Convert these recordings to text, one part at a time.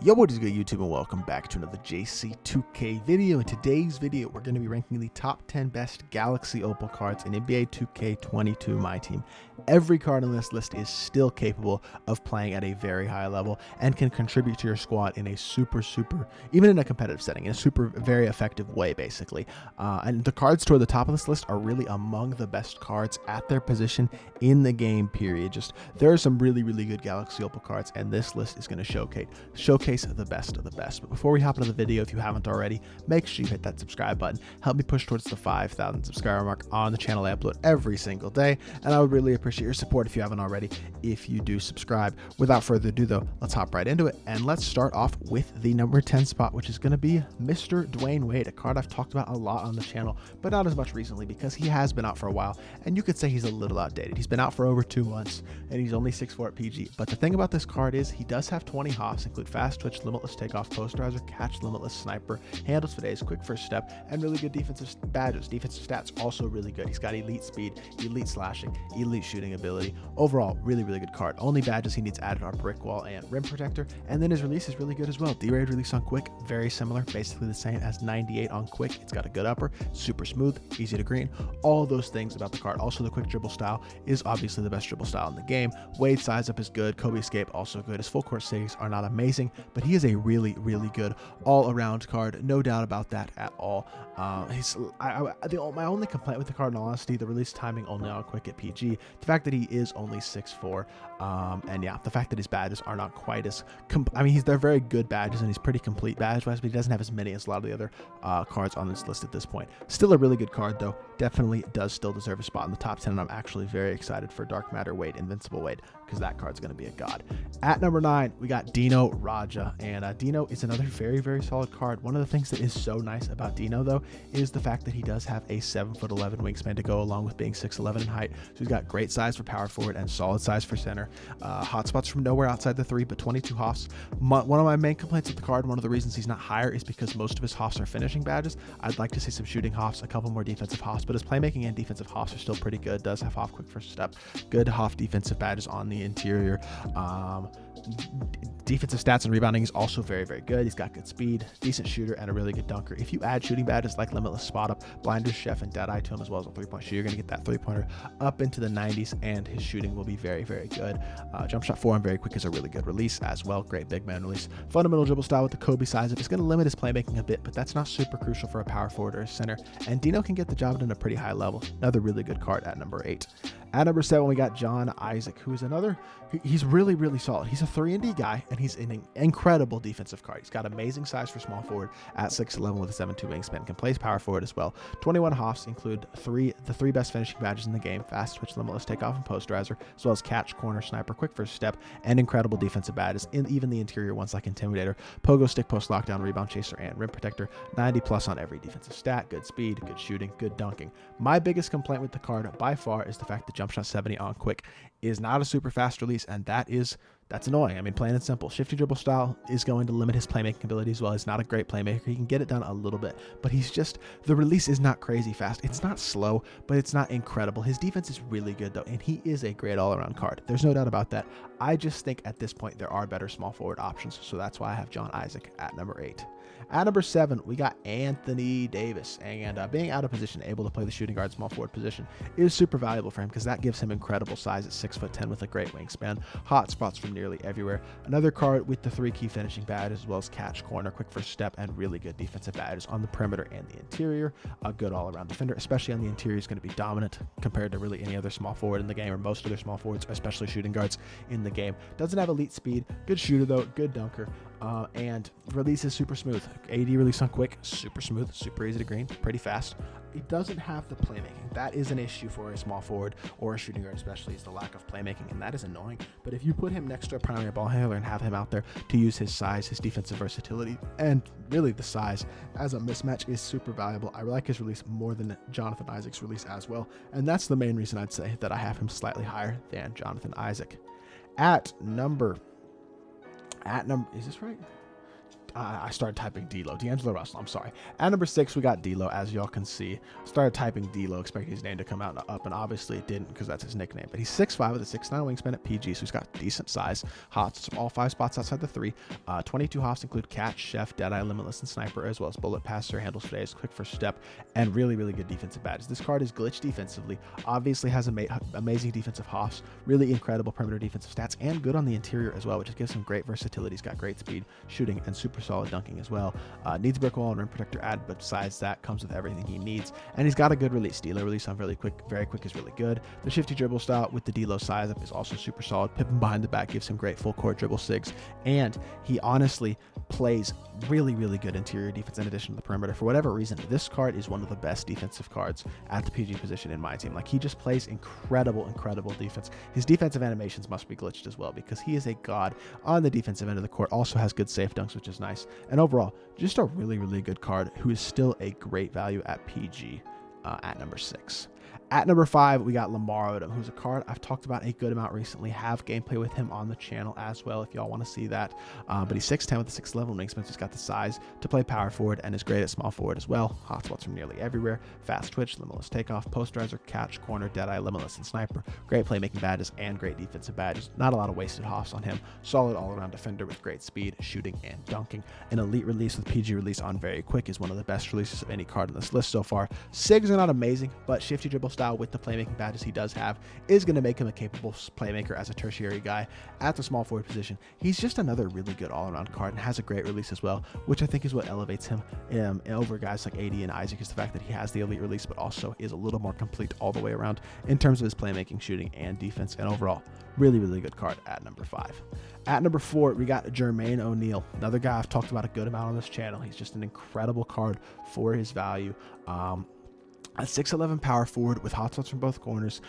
Yo, what is good, YouTube, and welcome back to another JC2K video. In today's video, we're going to be ranking the top 10 best Galaxy Opal cards in NBA 2K22 MyTEAM. Every card on this list is still capable of playing at a very high level and can contribute to your squad in a even in a competitive setting, in a very effective way, basically. And the cards toward the top of this list are really among the best cards at their position in the game, period. There are some really good Galaxy Opal cards, and this list is going to showcase the best of the best. But before we hop into the video, if you haven't already, make sure you hit that subscribe button. Help me push towards the 5,000 subscriber mark on the channel. I upload every single day, and I would really appreciate your support if you haven't already, if you do subscribe. Without further ado though, let's hop right into it, and let's start off with the number 10 spot, which is going to be Mr. Dwayne Wade, a card I've talked about a lot on the channel, but not as much recently because he has been out for a while, and you could say he's a little outdated. He's been out for over 2 months, and he's only 6'4" at PG. But the thing about this card is he does have 20 hops, include fast twitch, limitless takeoff, posterizer, catch, limitless sniper, handles for days, quick first step, and really good defensive badges. Defensive stats also really good. He's got elite speed, elite slashing, elite shooting ability. Overall, really good card. Only badges he needs added are brick wall and rim protector, and then his release is really good as well. D-raid release on quick, very similar, basically the same as 98 on quick. It's got a good upper, super smooth, easy to green, all those things about the card. Also, the quick dribble style is obviously the best dribble style in the game. Wade's size up is good, Kobe escape also good. His full court saves are not amazing, but he is a really good all-around card, no doubt about that at all. My only complaint with the card, in all honesty, the release timing only on quick at PG, the fact that he is only 6'4", and yeah, the fact that his badges are not quite as they're very good badges, and he's pretty complete badge-wise, but he doesn't have as many as a lot of the other cards on this list at this point. Still a really good card though, definitely does still deserve a spot in the top 10, and I'm actually very excited for Dark Matter Wade, Invincible Wade, because that card's going to be a god. At number 9, we got Dino Raja, and Dino is another very solid card. One of the things that is so nice about Dino though is the fact that he does have a 7'11" wingspan to go along with being 6'11" in height, so he's got great size for power forward and solid size for center. Hotspots from nowhere outside the 3, but 22 hops. One of my main complaints with the card, one of the reasons he's not higher, is because most of his hops are finishing badges. I'd like to see some shooting hops, a couple more defensive hops, but his playmaking and defensive hops are still pretty good. Does have hop quick first step, good hop defensive badges on the interior. Defensive stats and rebounding is also very good. He's got good speed, decent shooter, and a really good dunker. If you add shooting badges like limitless spot up, blinders, chef, and deadeye to him, as well as a 3-point shooter, you're going to get that 3-pointer up into the 90s, and his shooting will be very good. Jump shot 4 and very quick is a really good release as well. Great big man release. Fundamental dribble style with the Kobe size up is going to limit his playmaking a bit, but that's not super crucial for a power forward or a center, and Dino can get the job done at a pretty high level. Another really good card at number 8. At number 7, we got John Isaac, who is he's really solid. He's a 3-and-D guy, and he's an incredible defensive card. He's got amazing size for small forward at 6'11" with a 7'2" wingspan. Can play power forward as well. 21 hops, include the three best finishing badges in the game: fast twitch, limitless takeoff, and posterizer, as well as catch, corner, sniper, quick first step, and incredible defensive badges in even the interior ones like intimidator, pogo stick, post lockdown, rebound chaser, and rim protector. 90+ on every defensive stat, good speed, good shooting, good dunking. My biggest complaint with the card by far is the fact that jump shot 70 on quick is not a super fast release, and that's annoying. I mean, plain and simple. Shifty dribble style is going to limit his playmaking ability as well. He's not a great playmaker. He can get it done a little bit, but the release is not crazy fast. It's not slow, but it's not incredible. His defense is really good though, and he is a great all-around card. There's no doubt about that. I just think at this point there are better small forward options, so that's why I have John Isaac at number 8. At number 7, we got Anthony Davis, and being out of position, able to play the shooting guard small forward position is super valuable for him because that gives him incredible size at 6'10" with a great wingspan, hot spots from nearly everywhere. Another card with the 3 key finishing badges, as well as catch, corner, quick first step, and really good defensive badges on the perimeter and the interior. A good all-around defender, especially on the interior, is going to be dominant compared to really any other small forward in the game, or most other small forwards, especially shooting guards in the game. Doesn't have elite speed, good shooter though, good dunker, and release is super smooth. AD release on quick, super smooth, super easy to green, pretty fast. It doesn't have the playmaking. That is an issue for a small forward or a shooting guard, especially, is the lack of playmaking, and that is annoying. But if you put him next to a primary ball handler and have him out there to use his size, his defensive versatility, and really the size as a mismatch, is super valuable. I like his release more than Jonathan Isaac's release as well, and that's the main reason I'd say that I have him slightly higher than Jonathan Isaac. At number, is this right? I started typing D'Angelo Russell, I'm sorry. At number 6, we got D'Lo, as y'all can see. Started typing D'Lo, expecting his name to come out up, and obviously it didn't because that's his nickname. But he's 6'5" with a 6'9" wingspan at PG, so he's got decent size. Hops from all 5 spots outside the 3. 22 hops include catch, chef, deadeye, limitless, and sniper, as well as bullet, passer, handles for days, quick first step, and really, really good defensive badges. This card is glitched defensively, obviously has amazing defensive hops, really incredible perimeter defensive stats, and good on the interior as well, which gives him great versatility. He's got great speed, shooting, and super solid dunking as well. Needs a brick wall and rim protector added, but besides that, comes with everything he needs. And he's got a good release. D'Lo release on very quick is really good. The shifty dribble style with the D'Lo size up is also super solid. Pippin behind the back gives him great full court dribble sigs, and he honestly plays really, really good interior defense in addition to the perimeter. For whatever reason, this card is one of the best defensive cards at the PG position in my team. Like, he just plays incredible defense. His defensive animations must be glitched as well because he is a god on the defensive end of the court. Also has good safe dunks, which is nice. And overall, just a really, really good card who is still a great value at PG at number 6. At number 5, we got Lamar Odom, who's a card I've talked about a good amount recently. Have gameplay with him on the channel as well if y'all want to see that. But he's 6'10" with a 6'11" wingspan. He's got the size to play power forward and is great at small forward as well. Hotspots from nearly everywhere. Fast twitch, limitless takeoff, posterizer, catch, corner, deadeye, limitless, and sniper. Great playmaking badges and great defensive badges. Not a lot of wasted hops on him. Solid all-around defender with great speed, shooting, and dunking. An elite release with PG release on very quick is one of the best releases of any card in this list so far. Sigs are not amazing, but shifty dribble style with the playmaking badges he does have is going to make him a capable playmaker as a tertiary guy at the small forward position. He's just another really good all-around card and has a great release as well, which I think is what elevates him over guys like AD and Isaac, is the fact that he has the elite release but also is a little more complete all the way around in terms of his playmaking, shooting, and defense. And overall, really, really good card at number 5. At number 4, we got Jermaine O'Neal, another guy I've talked about a good amount on this channel. He's just an incredible card for his value. A 6'11" power forward with hotspots from both corners,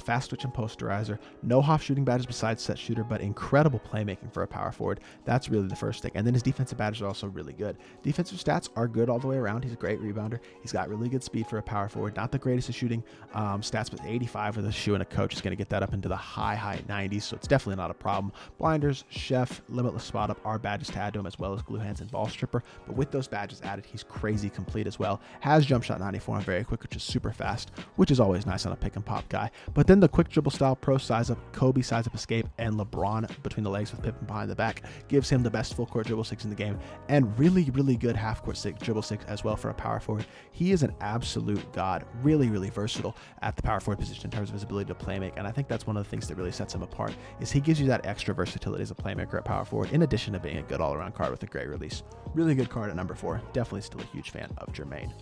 fast twitch and posterizer, no hop shooting badges besides set shooter, but incredible playmaking for a power forward. That's really the first thing. And then his defensive badges are also really good. Defensive stats are good all the way around. He's a great rebounder. He's got really good speed for a power forward. Not the greatest at shooting stats, but 85 with a shoe and a coach is going to get that up into the high 90s, so it's definitely not a problem. Blinders, chef, limitless spot up are badges to add to him, as well as glue hands and ball stripper. But with those badges added, he's crazy complete as well. Has jump shot 94 and very quick, which is super fast, which is always nice on a pick and pop guy. But then the quick dribble style, pro size up, Kobe size up escape, and LeBron between the legs with Pippen behind the back gives him the best full court dribble six in the game, and really, really good half court dribble six as well for a power forward. He is an absolute god, really, really versatile at the power forward position in terms of his ability to play make, and I think that's one of the things that really sets him apart, is he gives you that extra versatility as a playmaker at power forward, in addition to being a good all-around card with a great release. Really good card at number 4. Definitely still a huge fan of Jermaine.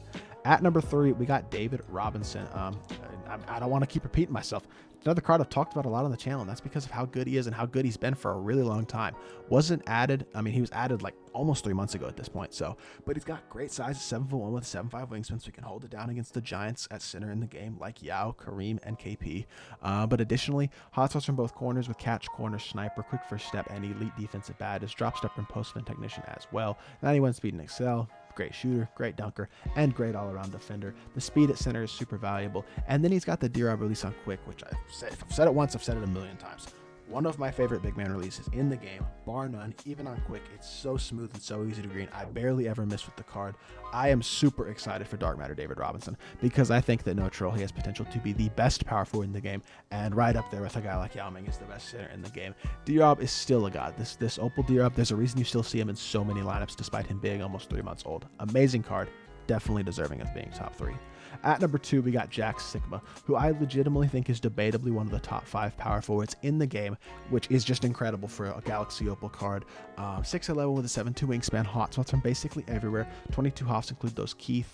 At number 3, we got David Robinson. I don't want to keep repeating myself. Another card I've talked about a lot on the channel, and that's because of how good he is and how good he's been for a really long time. Wasn't added, I mean, he was added like almost 3 months ago at this point, but he's got great size, 7'1" with a 7'5" wingspan, so he can hold it down against the giants at center in the game, like Yao, Kareem, and KP. But additionally, hotspots from both corners with catch, corner, sniper, quick first step, and elite defensive badges, drop stepper and post-spin technician as well. 91 speed and excel. Great shooter, great dunker, and great all-around defender. The speed at center is super valuable. And then he's got the D-Rob release on quick, which if I've said it once, I've said it a million times. One of my favorite big man releases in the game, bar none, even on quick. It's so smooth and so easy to green. I barely ever miss with the card. I am super excited for Dark Matter David Robinson because I think that no troll, he has potential to be the best power forward in the game, and right up there with a guy like Yao Ming is the best center in the game. D-Rob is still a god. This Opal D-Rob, there's a reason you still see him in so many lineups despite him being almost 3 months old. Amazing card. Definitely deserving of being top 3. At number 2, we got Jack Sigma, who I legitimately think is debatably one of the top 5 power forwards in the game, which is just incredible for a Galaxy Opal card. 6'11" with a 7'2" wingspan, hotspots from basically everywhere. 22 hops include those key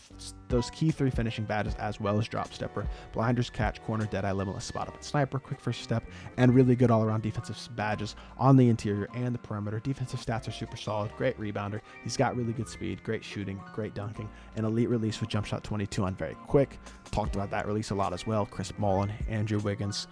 3 finishing badges, as well as drop stepper, blinders, catch, corner, deadeye, limitless spot up and sniper, quick first step, and really good all-around defensive badges on the interior and the perimeter. Defensive stats are super solid, great rebounder. He's got really good speed, great shooting, great dunking, an elite release with jump shot 22 on very quick. Talked about that release a lot as well. Chris Mullen, Andrew Wiggins,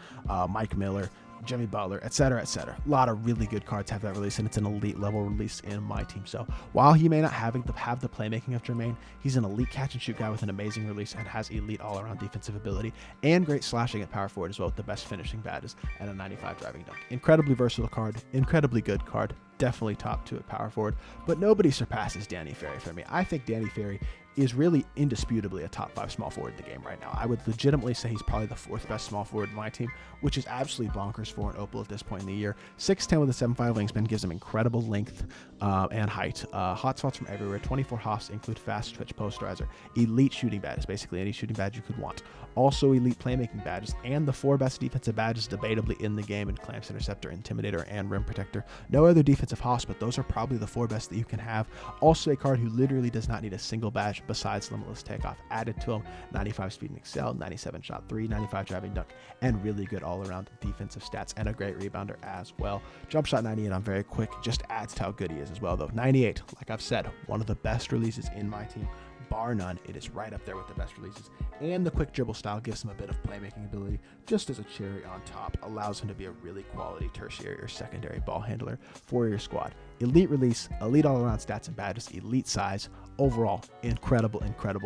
Mike Miller, Jimmy Butler, etc., etc. A lot of really good cards have that release, and it's an elite level release in my team. So while he may not have the playmaking of Jermaine, he's an elite catch and shoot guy with an amazing release and has elite all-around defensive ability and great slashing at power forward as well, with the best finishing badges and a 95 driving dunk. Incredibly versatile card, incredibly good card. definitely top 2 at power forward, but nobody surpasses Danny Ferry for me. I think Danny Ferry is really indisputably a top 5 small forward in the game right now. I would legitimately say he's probably the 4th best small forward in my team, which is absolutely bonkers for an Opal at this point in the year. 6'10 with a 7'5 wingspan gives him incredible length and height. Hot spots from everywhere. 24 hops include fast twitch posterizer. Elite shooting badges, basically any shooting badge you could want. Also elite playmaking badges, and the 4 best defensive badges debatably in the game in Clamps, Interceptor, Intimidator, and Rim Protector. No other defensive hops, but those are probably the 4 best that you can have. Also a card who literally does not need a single badge besides Limitless Takeoff added to him. 95 speed and excel, 97 shot 3, 95 driving dunk, and really good all-around defensive stats, and a great rebounder as well. Jump shot 98 on very quick just adds to how good he is as well, though. 98, like I've said, one of the best releases in my team. Bar none, it is right up there with the best releases. And the quick dribble style gives him a bit of playmaking ability, just as a cherry on top. Allows him to be a really quality tertiary or secondary ball handler for your squad. Elite release, elite all-around stats and badges, elite size. Overall, incredible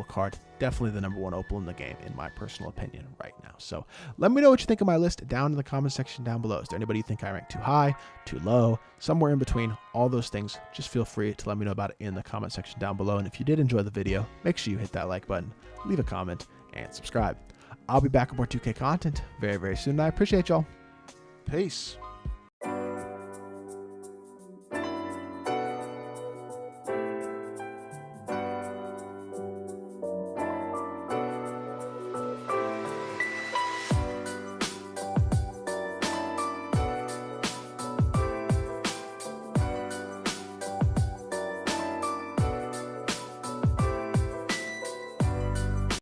card. Definitely the #1 Opal in the game, in my personal opinion, right now. So let me know what you think of my list down in the comment section down below. Is there anybody you think I rank too high, too low, somewhere in between? All those things, just feel free to let me know about it in the comment section down below. And if you did enjoy the video, make sure you hit that like button, leave a comment, and subscribe. I'll be back with more 2K content very soon, and I appreciate y'all. Peace.